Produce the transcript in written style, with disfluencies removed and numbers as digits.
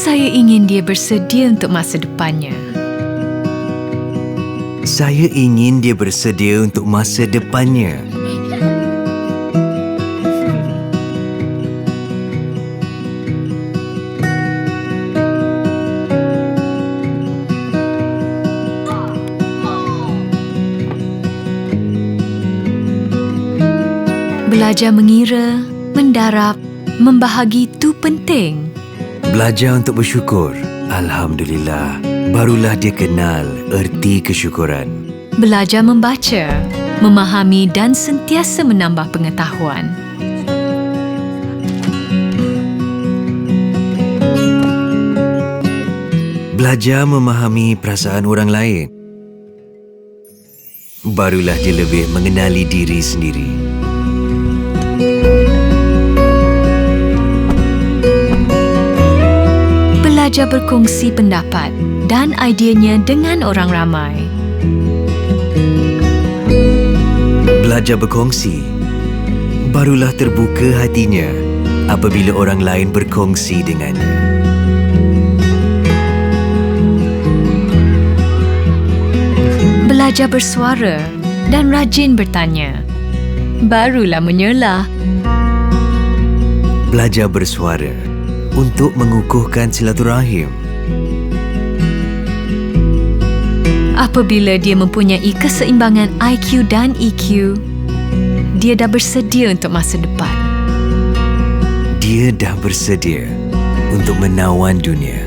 Saya ingin dia bersedia untuk masa depannya. Saya ingin dia bersedia untuk masa depannya. Belajar mengira, mendarab, membahagi itu penting. Belajar untuk bersyukur. Alhamdulillah, barulah dia kenal erti kesyukuran. Belajar membaca, memahami dan sentiasa menambah pengetahuan. Belajar memahami perasaan orang lain. Barulah dia lebih mengenali diri sendiri. Belajar berkongsi pendapat dan ideanya dengan orang ramai. Belajar berkongsi. Barulah terbuka hatinya apabila orang lain berkongsi dengannya. Belajar bersuara dan rajin bertanya. Barulah menyelah. Belajar bersuara untuk mengukuhkan silaturahim. Apabila dia mempunyai keseimbangan IQ dan EQ, dia dah bersedia untuk masa depan. Dia dah bersedia untuk menawan dunia.